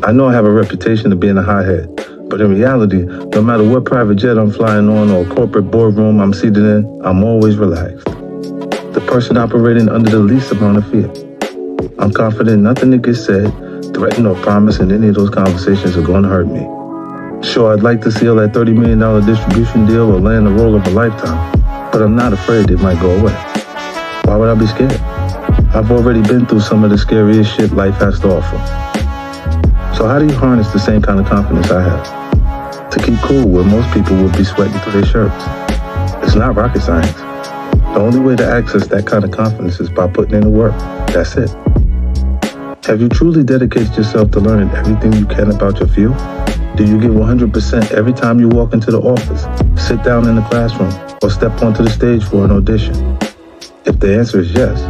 I know I have a reputation of being a hothead, but in reality, no matter what private jet I'm flying on or corporate boardroom I'm seated in, I'm always relaxed. The person operating under the least amount of fear. I'm confident nothing that gets said, threatened, or promised in any of those conversations are going to hurt me. Sure, I'd like to seal that $30 million distribution deal or land the role of a lifetime, but I'm not afraid it might go away. Why would I be scared? I've already been through some of the scariest shit life has to offer. So how do you harness the same kind of confidence I have? To keep cool where most people would be sweating through their shirts. It's not rocket science. The only way to access that kind of confidence is by putting in the work. That's it. Have you truly dedicated yourself to learning everything you can about your field? Do you give 100% every time you walk into the office, sit down in the classroom, or step onto the stage for an audition? If the answer is yes,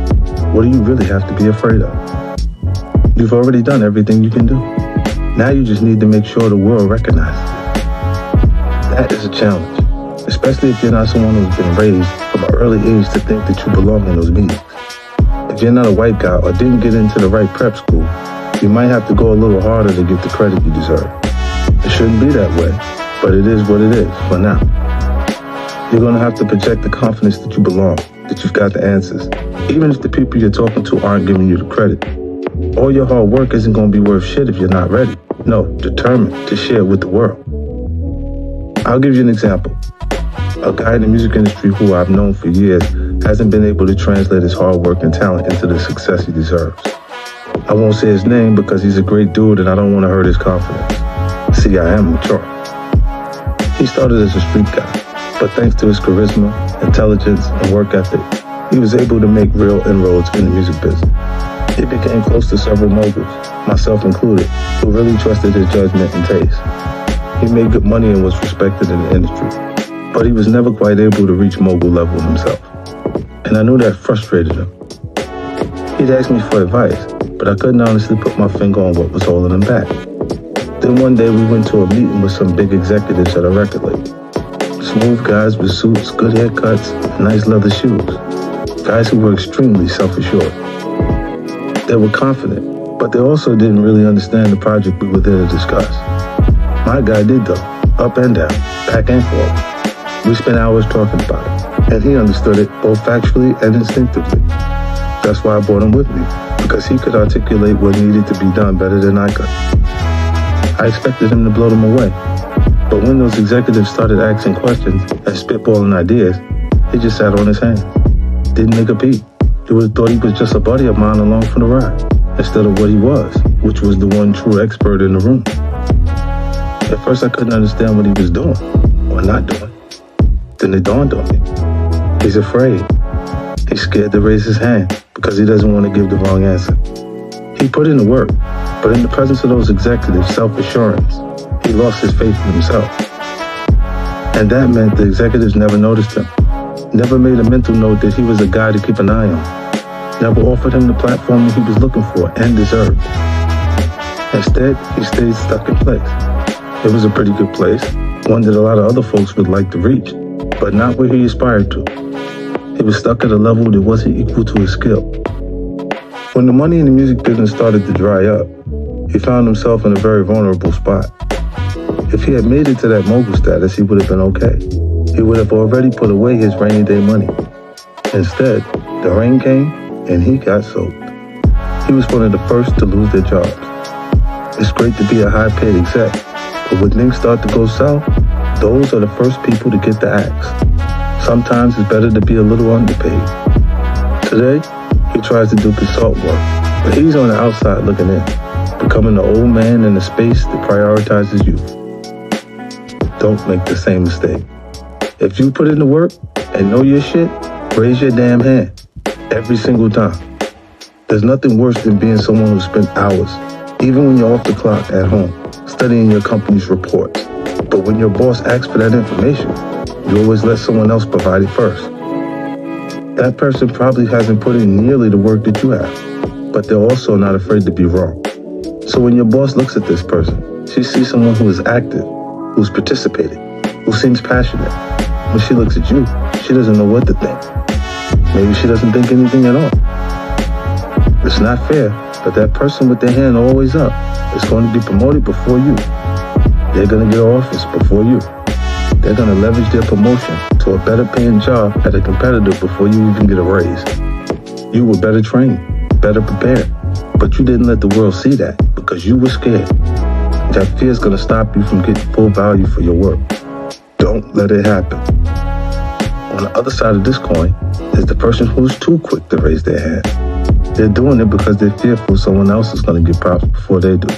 what do you really have to be afraid of? You've already done everything you can do. Now you just need to make sure the world recognizes it. That is a challenge, especially if you're not someone who's been raised from an early age to think that you belong in those meetings. If you're not a white guy or didn't get into the right prep school, you might have to go a little harder to get the credit you deserve. It shouldn't be that way, but it is what it is for now. You're going to have to project the confidence that you belong, that you've got the answers, even if the people you're talking to aren't giving you the credit. All your hard work isn't going to be worth shit if you're not ready. No, determined to share with the world. I'll give you an example. A guy in the music industry who I've known for years hasn't been able to translate his hard work and talent into the success he deserves. I won't say his name because he's a great dude and I don't want to hurt his confidence. See, I am mature. He started as a street guy, but thanks to his charisma, intelligence, and work ethic, he was able to make real inroads in the music business. He became close to several moguls, myself included, who really trusted his judgment and taste. He made good money and was respected in the industry, but he was never quite able to reach mogul level himself. And I knew that frustrated him. He'd ask me for advice, but I couldn't honestly put my finger on what was holding him back. Then one day we went to a meeting with some big executives at a record label. Smooth guys with suits, good haircuts, and nice leather shoes. Guys who were extremely self-assured. They were confident, but they also didn't really understand the project we were there to discuss. My guy did though, up and down, back and forth. We spent hours talking about it, and he understood it both factually and instinctively. That's why I brought him with me, because he could articulate what needed to be done better than I could. I expected him to blow them away, but when those executives started asking questions and spitballing ideas, he just sat on his hands. Didn't make a peep. You would have thought he was just a buddy of mine along for the ride, instead of what he was, which was the one true expert in the room. At first I couldn't understand what he was doing, or not doing. Then it dawned on me. He's afraid. He's scared to raise his hand because he doesn't want to give the wrong answer. He put in the work, but in the presence of those executives' self-assurance, he lost his faith in himself. And that meant the executives never noticed him, never made a mental note that he was a guy to keep an eye on, never offered him the platform that he was looking for and deserved. Instead, he stayed stuck in place. It was a pretty good place, one that a lot of other folks would like to reach, but not where he aspired to. He was stuck at a level that wasn't equal to his skill. When the money in the music business started to dry up, he found himself in a very vulnerable spot. If he had made it to that mogul status, he would have been okay. He would have already put away his rainy day money. Instead, the rain came and he got soaked. He was one of the first to lose their jobs. It's great to be a high-paid exec, but when things start to go south, those are the first people to get the axe. Sometimes it's better to be a little underpaid. Today, he tries to do consultant work, but he's on the outside looking in, becoming the old man in a space that prioritizes youth. Don't make the same mistake. If you put in the work and know your shit, raise your damn hand every single time. There's nothing worse than being someone who spent hours, even when you're off the clock at home, studying your company's reports. But when your boss asks for that information, you always let someone else provide it first. That person probably hasn't put in nearly the work that you have, but they're also not afraid to be wrong. So when your boss looks at this person, she sees someone who is active, who's participating, who seems passionate. When she looks at you, she doesn't know what to think. Maybe she doesn't think anything at all. It's not fair, but that person with their hand always up is going to be promoted before you. They're going to get office before you. They're going to leverage their promotion to a better paying job at a competitor before you even get a raise. You were better trained, better prepared, but you didn't let the world see that because you were scared. That fear is going to stop you from getting full value for your work. Don't let it happen. On the other side of this coin is the person who's too quick to raise their hand. They're doing it because they're fearful someone else is going to get props before they do.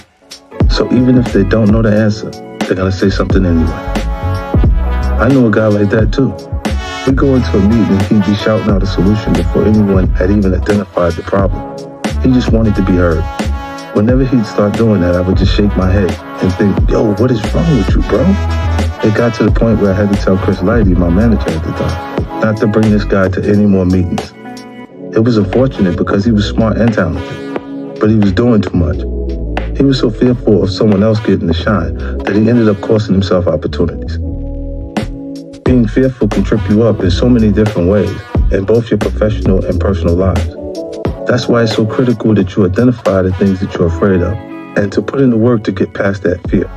So even if they don't know the answer, they're going to say something anyway. I know a guy like that too. We go into a meeting and he'd be shouting out a solution before anyone had even identified the problem. He just wanted to be heard. Whenever he'd start doing that, I would just shake my head and think, yo, what is wrong with you, bro? It got to the point where I had to tell Chris Lighty, my manager at the time, not to bring this guy to any more meetings. It was unfortunate because he was smart and talented, but he was doing too much. He was so fearful of someone else getting the shine that he ended up costing himself opportunities. Being fearful can trip you up in so many different ways in both your professional and personal lives. That's why it's so critical that you identify the things that you're afraid of and to put in the work to get past that fear.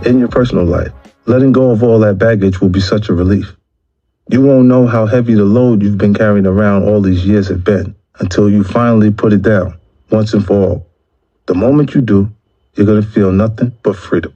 In your personal life, letting go of all that baggage will be such a relief. You won't know how heavy the load you've been carrying around all these years have been until you finally put it down once and for all. The moment you do, you're going to feel nothing but freedom.